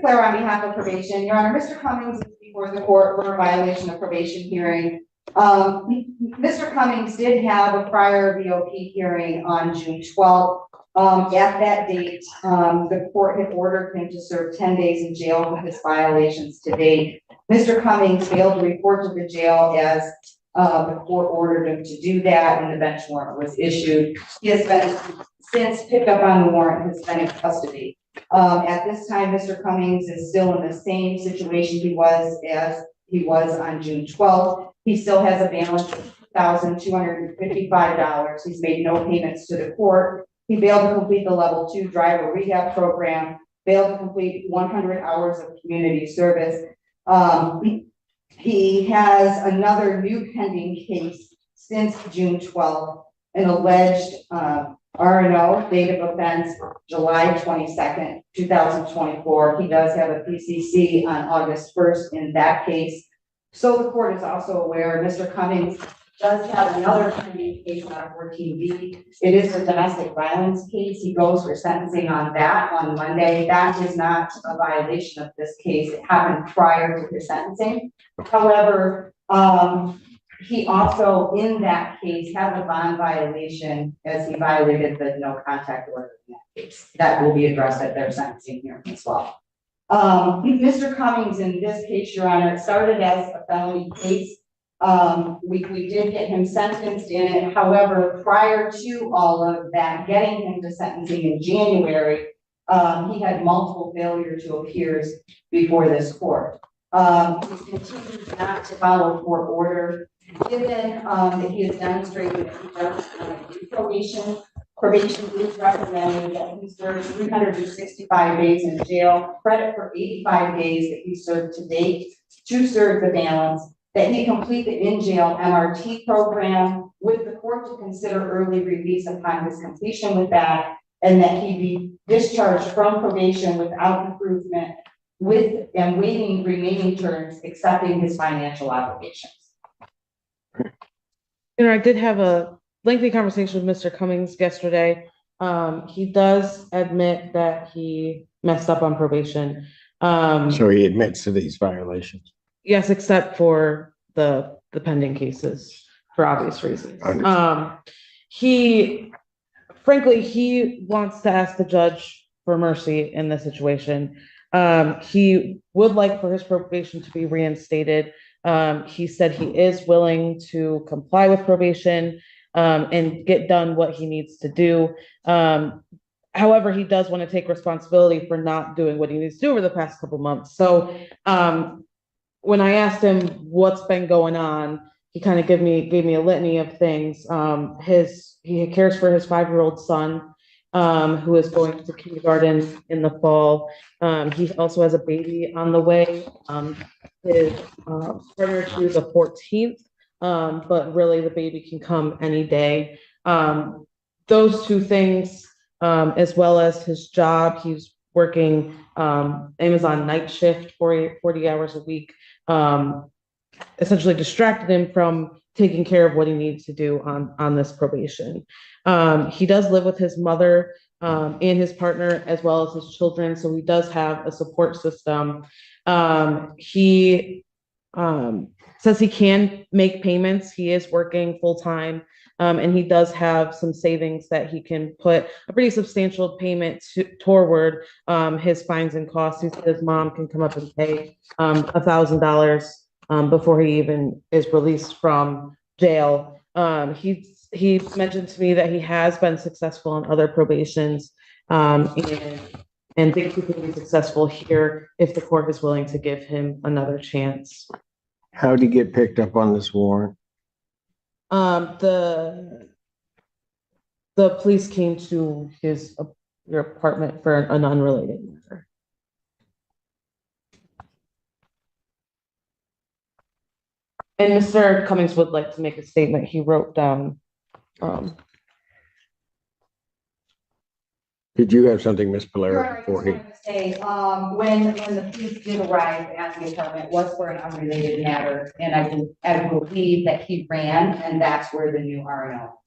Claire on behalf of probation. Your Honor, Mr. Cummings is before the court for a violation of probation hearing. Mr. Cummings did have a prior VOP hearing on June 12th. At that date, the court had ordered him to serve 10 days in jail for his violations to date. Mr. Cummings failed to report to the jail as the court ordered him to do that, and the bench warrant was issued. He has been since picked up on the warrant, has been in custody. At this time, Mr. Cummings is still in the same situation he was on June 12th. He still has a balance of $1,255. He's made no payments to the court. He failed to complete the level 2 driver rehab program, failed to complete 100 hours of community service. He has another new pending case since June 12th, an alleged R&O, date of offense, July 22nd, 2024. He does have a PCC on August 1st in that case. So the court is also aware Mr. Cummings does have another pending case on 14B. It is a domestic violence case. He goes for sentencing on that on Monday. That is not a violation of this case. It happened prior to his sentencing. However, he also, in that case, has a bond violation as he violated the no contact order in that case. That will be addressed at their sentencing hearing as well. Mr. Cummings, in this case, Your Honor, it started as a felony case. We did get him sentenced in it. However, prior to all of that, getting him to sentencing in January, he had multiple failure to appears before this court. He continues not to follow court order. Given that he has demonstrated that he does do probation is recommending that he serves 365 days in jail, credit for 85 days that he served to date to serve the balance, that he complete the in-jail MRT program with the court to consider early release upon his completion with that, and that he be discharged from probation without improvement with and waiving remaining terms, accepting his financial obligations. You know, I did have a lengthy conversation with Mr. Cummings yesterday. He does admit that he messed up on probation. So he admits to these violations. Yes, except for the pending cases for obvious reasons. He wants to ask the judge for mercy in this situation. He would like for his probation to be reinstated. He said he is willing to comply with probation and get done what he needs to do. However, he does want to take responsibility for not doing what he needs to do over the past couple months. So when I asked him what's been going on, he kind of gave me a litany of things. He cares for his 5-year-old son, who is going to kindergarten in the fall. He also has a baby on the way. His pregnancy is the 14th, but really the baby can come any day. Those two things, as well as his job, he's working Amazon night shift 40 hours a week, essentially distracted him from taking care of what he needs to do on this probation. He does live with his mother and his partner, as well as his children, so he does have a support system. He says he can make payments. He is working full-time, and he does have some savings that he can put a pretty substantial payment toward his fines and costs. He said his mom can come up and pay $1,000 before he even is released from jail. He mentioned to me that he has been successful in other probations, and thinks he can be successful here if the court is willing to give him another chance. How did he get picked up on this warrant? The police came to your apartment for an unrelated matter. And Mr. Cummings would like to make a statement. He wrote down. Did you have something, Ms. Polera, before he? When the police did arrive at the apartment, it was for an unrelated matter, and I believe that he ran, and that's where the new R&O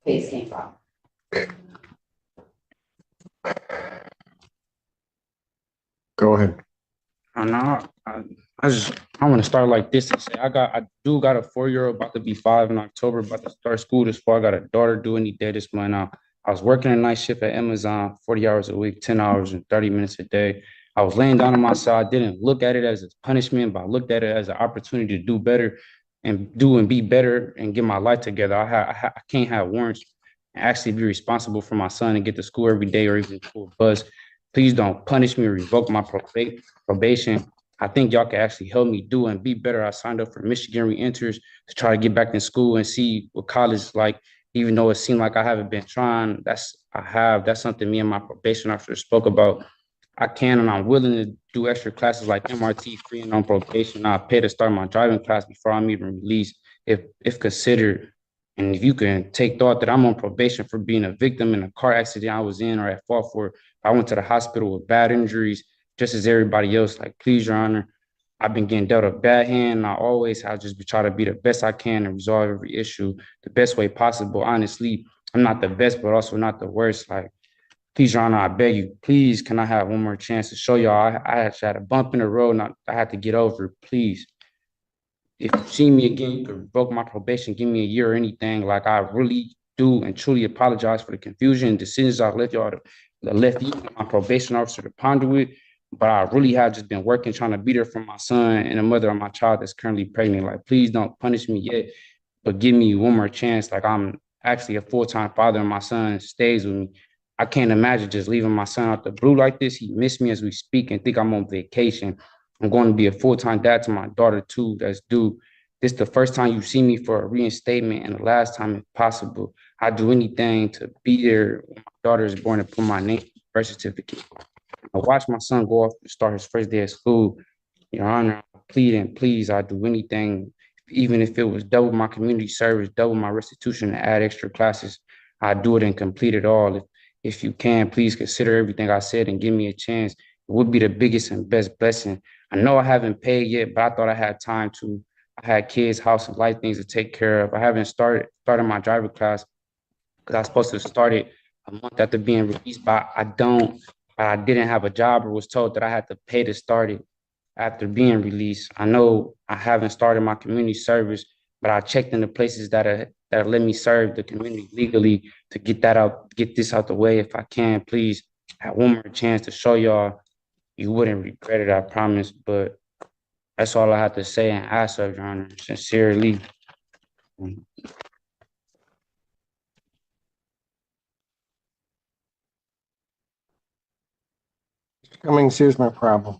case came from. Go ahead. And I want to start like this and say I do got a 4-year-old about to be 5 in October, about to start school this fall. I got a daughter due any day this month. Now I was working a night shift at Amazon, 40 hours a week, 10 hours and 30 minutes a day. I was laying down on my side. I didn't look at it as a punishment, but I looked at it as an opportunity to do better and be better and get my life together. I can't have warrants and actually be responsible for my son and get to school every day or even to a bus. Please don't punish me or revoke my probation. I think y'all can actually help me do and be better. I signed up for Michigan Reenters to try to get back in school and see what college is like, even though it seemed like I haven't been trying. That's something me and my probation officer spoke about. I can and I'm willing to do extra classes like MRT free and on probation. I'll pay to start my driving class before I'm even released, if considered. And if you can take thought that I'm on probation for being a victim in a car accident I was in or at fault for, I went to the hospital with bad injuries, just as everybody else. Like, please, Your Honor, I've been getting dealt a bad hand. And I just try to be the best I can and resolve every issue the best way possible. Honestly, I'm not the best, but also not the worst. Like, please, Your Honor, I beg you, please, can I have one more chance to show y'all? I actually had a bump in the road and I had to get over it. Please. If you see me again, you can revoke my probation, give me a year or anything. Like, I really do and truly apologize for the confusion and decisions I left y'all left you and my probation officer to ponder with. But I really have just been working, trying to be there for my son and the mother of my child that's currently pregnant. Like, please don't punish me yet, but give me one more chance. Like, I'm actually a full-time father and my son stays with me. I can't imagine just leaving my son out the blue like this. He missed me as we speak and think I'm on vacation. I'm going to be a full-time dad to my daughter too, that's due. This is the first time you see me for a reinstatement and the last time if possible. I do anything to be there when my daughter is born and put my name on the birth certificate. I watch my son go off to start his first day of school. Your Honor, I plead and please, I do anything, even if it was double my community service, double my restitution, to add extra classes. I do it and complete it all. If you can, please consider everything I said and give me a chance. It would be the biggest and best blessing. I know I haven't paid yet, but I thought I had time to. I had kids, house, and life things to take care of. I haven't started my driver class because I was supposed to start it a month after being released, but I didn't have a job or was told that I had to pay to start it after being released. I know I haven't started my community service, but I checked in the places that let me serve the community legally to get this out the way. If I can, please have one more chance to show y'all. You wouldn't regret it, I promise. But that's all I have to say and ask of Your Honor, sincerely. Cummings, here's my problem.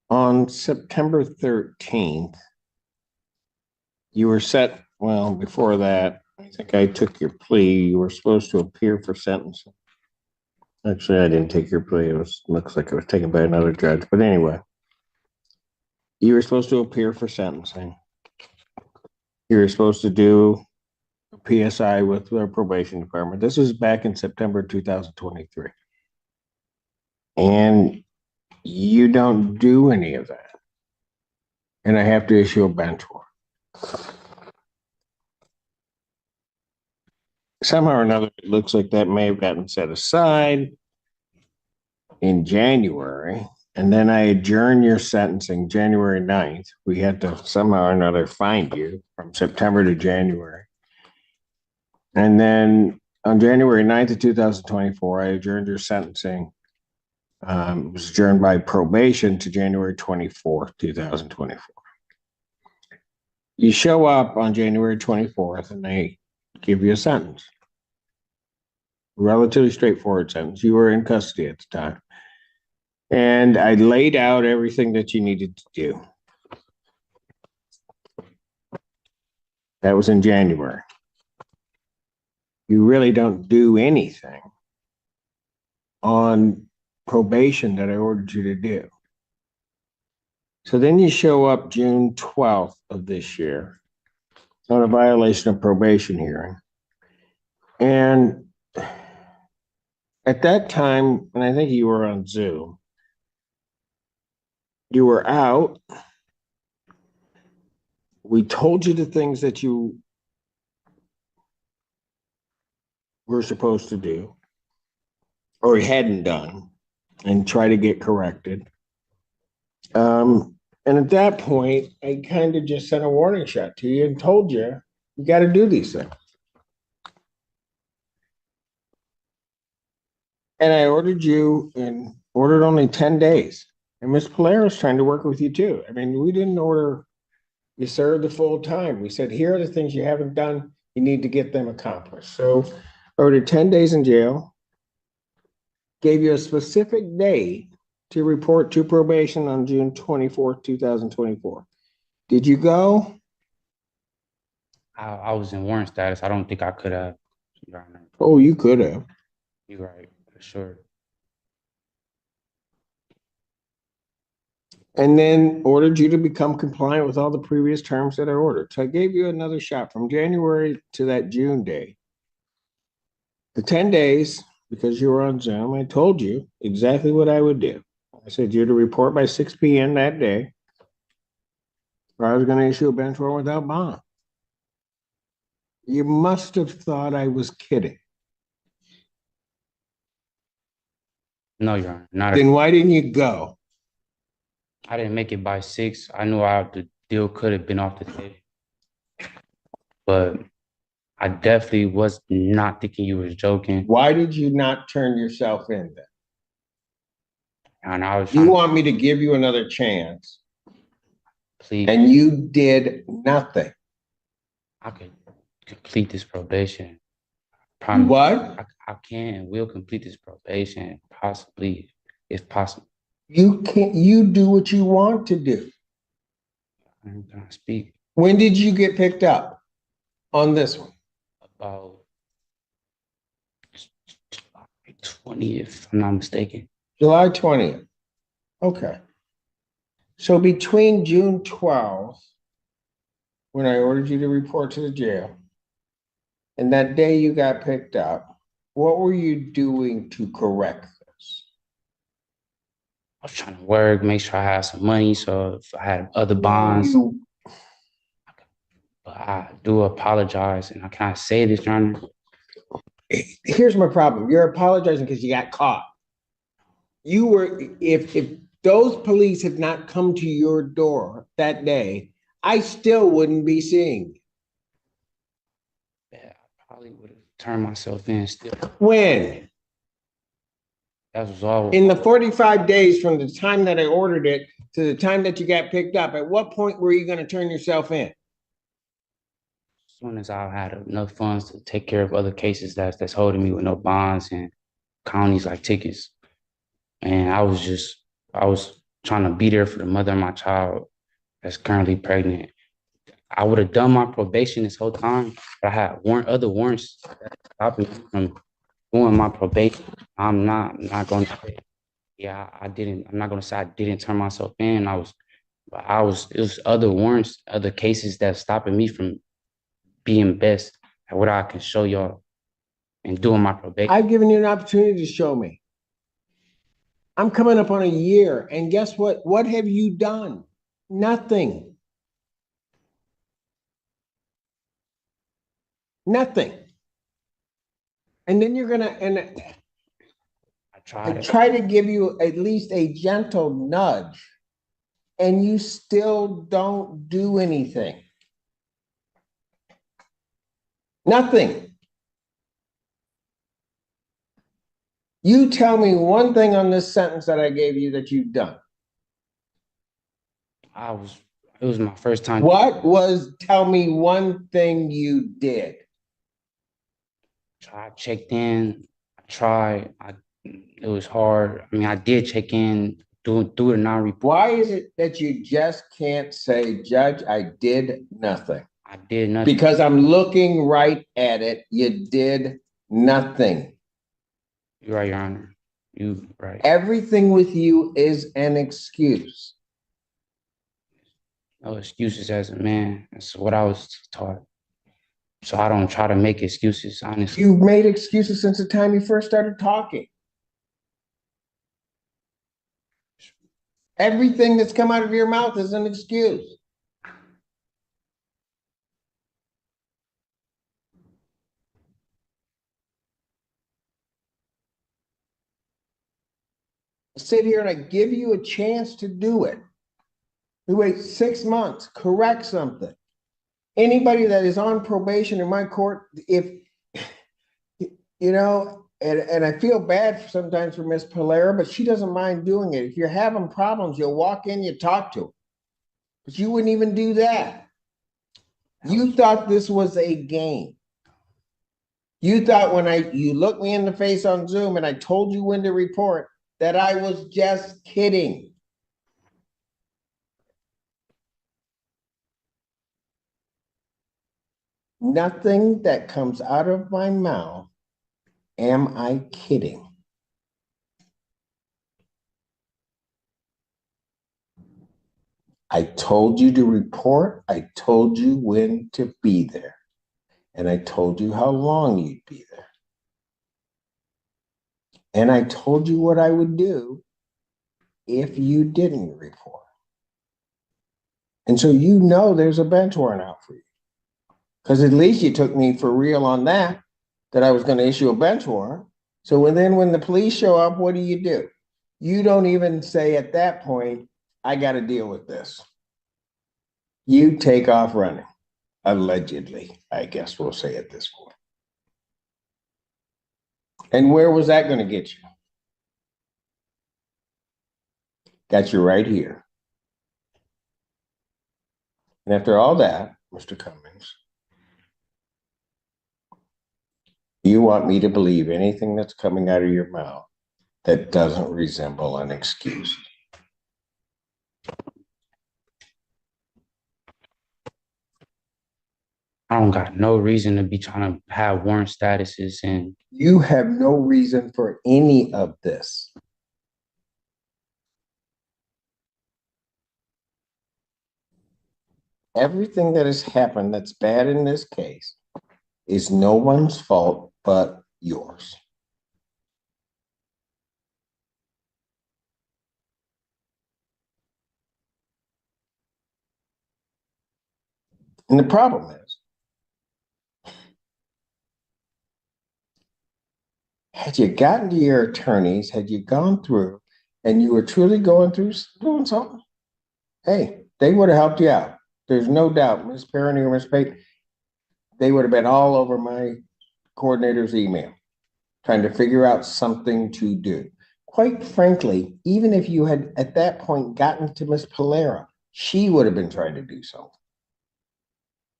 On September 13th, you were set, well, before that, I think I took your plea. You were supposed to appear for sentencing. Actually, I didn't take your plea. Looks like it was taken by another judge. But anyway, you were supposed to appear for sentencing. You were supposed to do a PSI with the probation department. This was back in September 2023. And you don't do any of that. And I have to issue a bench warrant. Somehow or another, it looks like that may have gotten set aside in January. And then I adjourned your sentencing January 9th. We had to somehow or another find you from September to January. And then on January 9th of 2024, I adjourned your sentencing. It was adjourned by probation to January 24th, 2024. You show up on January 24th and they give you a sentence. Relatively straightforward sentence. You were in custody at the time. And I laid out everything that you needed to do. That was in January. You really don't do anything on probation that I ordered you to do. So then you show up June 12th of this year on a violation of probation hearing. And at that time, and I think you were on Zoom, you were out. We told you the things that you were supposed to do or hadn't done. and try to get corrected. And at that point, I kind of just sent a warning shot to you and told you, you got to do these things. And I ordered you and ordered only 10 days. And Ms. Polaro's trying to work with you too. I mean, we didn't order you served the full time. We said, here are the things you haven't done. You need to get them accomplished. So I ordered 10 days in jail, gave you a specific day to report to probation on June 24th, 2024. Did you go? I was in warrant status. I don't think I could have. Your Honor. Oh, you could have. You're right, for sure. And then ordered you to become compliant with all the previous terms that I ordered. So I gave you another shot from January to that June day. The 10 days, because you were on Zoom, I told you exactly what I would do. I said you're to report by 6 p.m. that day, or I was going to issue a bench warrant without bond. You must have thought I was kidding. No, Your Honor. Not Then why didn't you go? I didn't make it by 6. I knew the deal could have been off the table. But I definitely was not thinking you was joking. Why did you not turn yourself in then? And I was You trying want me to give you another chance, to plead. and you did nothing. I could complete this probation. Promise. What? I can and will complete this probation, possibly, if possible. You can't, you do what you want to do. I'm gonna speak When did you get picked up on this one? about 20, if I'm not mistaken. July 20th. Okay. So between June 12th, when I ordered you to report to the jail, and that day you got picked up, what were you doing to correct this? I was trying to work, make sure I had some money, so if I had other bonds. But I do apologize, and I can't say this, Your Honor. Here's my problem. You're apologizing because you got caught. You were, if those police had not come to your door that day, I still wouldn't be seeing you. Yeah, I probably would have turned myself in still. When? That was all. In the 45 days from the time that I ordered it to the time that you got picked up, at what point were you going to turn yourself in? As soon as I had enough funds to take care of other cases that's holding me with no bonds and counties like tickets. And I was trying to be there for the mother of my child that's currently pregnant. I would have done my probation this whole time, but I had other warrants stopping me from doing my probation. I'm not going to say, yeah, I didn't. I'm not going to say I didn't turn myself in. It was other warrants, other cases that's stopping me from being best at what I can show y'all and doing my probation. I've given you an opportunity to show me. I'm coming up on a year, and guess what? What have you done? Nothing. Nothing. And then you're gonna, and I I tried. try to give you at least a gentle nudge, and you still don't do anything. Nothing. You tell me one thing on this sentence that I gave you that you've done. It was my first time. Tell me one thing you did. I checked in. It was hard. I mean, I did check in, do a non-report. Why is it that you just can't say, Judge, I did nothing? I did nothing. Because I'm looking right at it. You did nothing. You're right, Your Honor. You right. Everything with you is an excuse. No excuses as a man. That's what I was taught. So I don't try to make excuses, honestly. You've made excuses since the time you first started talking. Everything that's come out of your mouth is an excuse. sit here and I give you a chance to do it. We wait 6 months, correct something. Anybody that is on probation in my court, if, you know, and I feel bad sometimes for Miss Polera, but she doesn't mind doing it. If you're having problems, you'll walk in, you talk to her. But you wouldn't even do that. You thought this was a game. You thought when you looked me in the face on Zoom and I told you when to report that I was just kidding. Nothing that comes out of my mouth am I kidding. I told you to report. I told you when to be there. And I told you how long you'd be there. And I told you what I would do if you didn't report. And so you know there's a bench warrant out for you. Because at least you took me for real on that I was going to issue a bench warrant. So when the police show up, what do? You don't even say at that point, I got to deal with this. You take off running. Allegedly, I guess we'll say at this point. And where was that going to get you? Got you right here. And after all that, Mr. Cummings, you want me to believe anything that's coming out of your mouth that doesn't resemble an excuse. I don't got no reason to be trying to have warrant statuses and You have no reason for any of this. Everything that has happened that's bad in this case is no one's fault but yours. And the problem is, had you gotten to your attorneys, had you gone through and you were truly going through doing something, hey, they would have helped you out. There's no doubt, Ms. Perrine or Ms. Pate, they would have been all over my coordinator's email, trying to figure out something to do. Quite frankly, even if you had at that point gotten to Ms. Polera, she would have been trying to do something.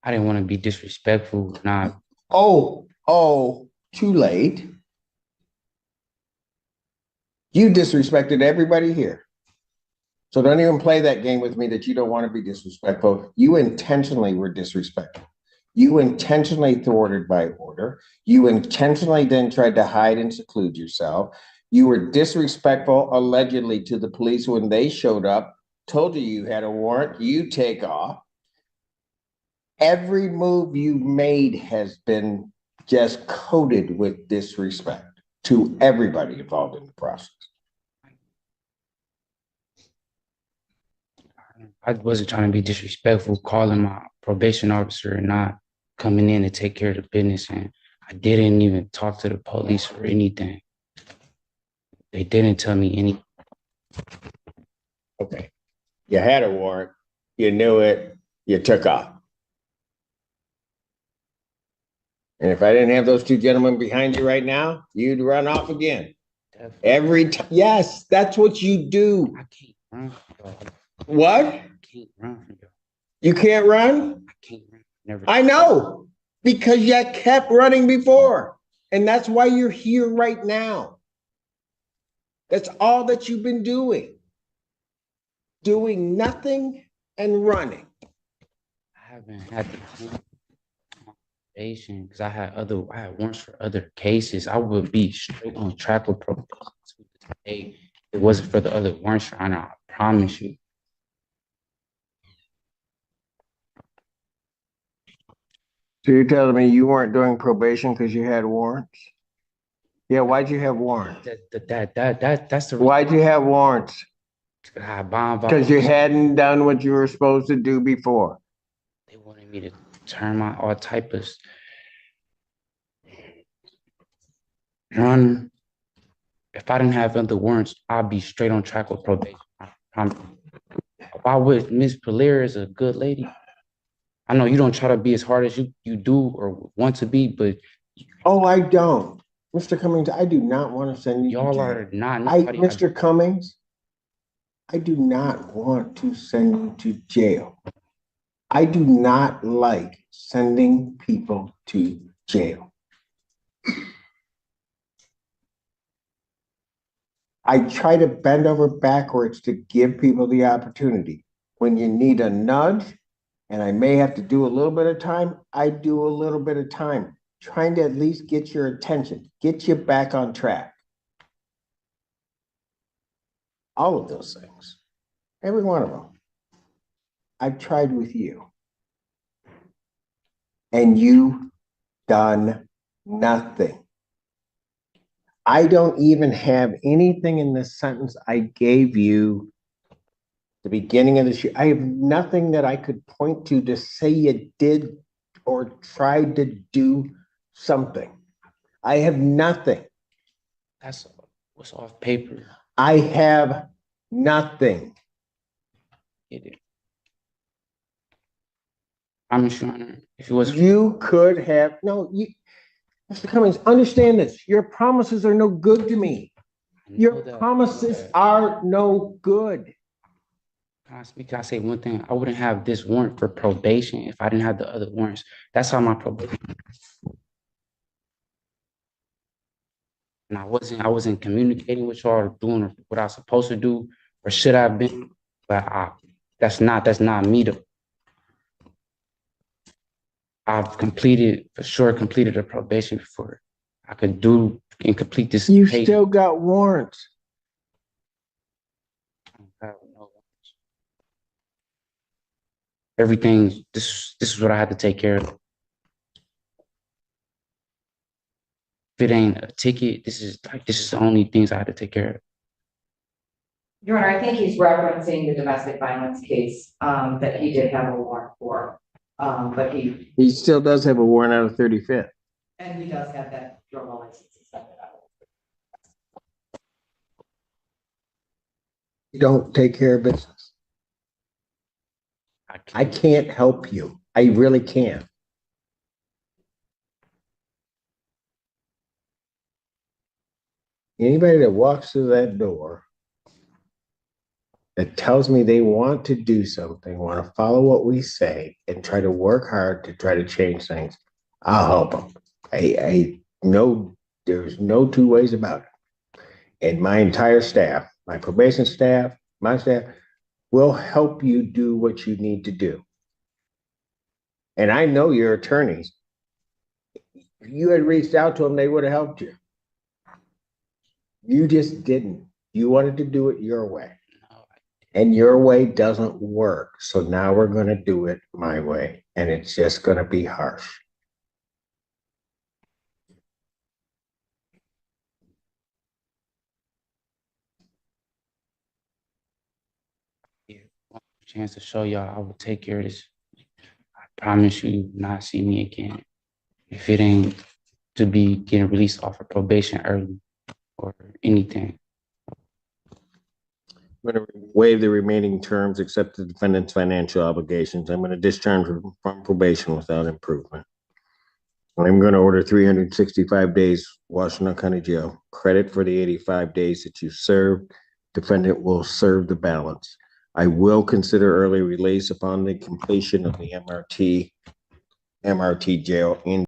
I didn't want to be disrespectful, not Too late. You disrespected everybody here. So don't even play that game with me that you don't want to be disrespectful. You intentionally were disrespectful. You intentionally thwarted my order. You intentionally then tried to hide and seclude yourself. You were disrespectful, allegedly, to the police when they showed up, told you had a warrant, you take off. Every move you made has been just coated with disrespect to everybody involved in the process. I wasn't trying to be disrespectful, calling my probation officer and not coming in to take care of the business. And I didn't even talk to the police or anything. They didn't tell me anything. Okay. You had a warrant, you knew it, you took off. And if I didn't have those two gentlemen behind you right now, you'd run off again. Definitely. Every time. Yes, that's what you do. I can't run from y'all. What? I can't run from y'all. You can't run? I can't run. Never. I know, because you kept running before. And that's why you're here right now. That's all that you've been doing. Doing nothing and running. I haven't had the probation because I had warrants for other cases. I would be straight on track with probation today. It wasn't for the other warrants, Your Honor. I promise you. So you're telling me you weren't doing probation because you had warrants? Yeah, why'd you have warrants? That's the reason. Why'd you have warrants? I bond Because you hadn't done what you were supposed to do before. They wanted me to turn my all type of. Your Honor, If I didn't have other warrants, I'd be straight on track with probation. I promise. Why would Miss Polaire is a good lady? I know you don't try to be as hard as you do or want to be, but Oh, I don't. Mr. Cummings, I do not want to send you to y'all jail. are not nobody. Mr. Cummings, I do not want to send you to jail. I do not like sending people to jail. I try to bend over backwards to give people the opportunity. When you need a nudge, and I may have to do a little bit of time, I do a little bit of time, trying to at least get your attention, get you back on track. All of those things, every one of them. I've tried with you. And you've done nothing. I don't even have anything in this sentence I gave you the beginning of this year. I have nothing that I could point to say you did or tried to do something. I have nothing. That's what's off paper. I have nothing. Get it. I'm sure if it was You could have, no, you, Mr. Cummings, understand this. Your promises are no good to me. Your promises are no good. Can I say one thing? I wouldn't have this warrant for probation if I didn't have the other warrants. That's how my probation. And I wasn't communicating with y'all or doing what I was supposed to do or should have been. But that's not me though. I've for sure completed a probation before I could do and complete this. You still got warrants. Everything, this is what I had to take care of. If it ain't a ticket, this is the only things I had to take care of. Your Honor, I think he's referencing the domestic violence case, that he did have a warrant for. But he still does have a warrant out of 35th. And he does have that drug license accepted out. You don't take care of business. I can't help you. I really can't. Anybody that walks through that door that tells me they want to do something, want to follow what we say and try to work hard to try to change things, I'll help them. I know there's no two ways about it. And my entire staff, my probation staff, my staff, will help you do what you need to do. And I know your attorneys. If you had reached out to them, they would have helped you. You just didn't. You wanted to do it your way. And your way doesn't work. So now we're going to do it my way. And it's just going to be harsh. Chance to show y'all I will take care of this. I promise you not see me again. If it ain't to be getting released off of probation early or anything. I'm going to waive the remaining terms, accept the defendant's financial obligations. I'm going to discharge from probation without improvement. I'm going to order 365 days Washington County Jail. Credit for the 85 days that you served. Defendant will serve the balance. I will consider early release upon the completion of the MRT jail in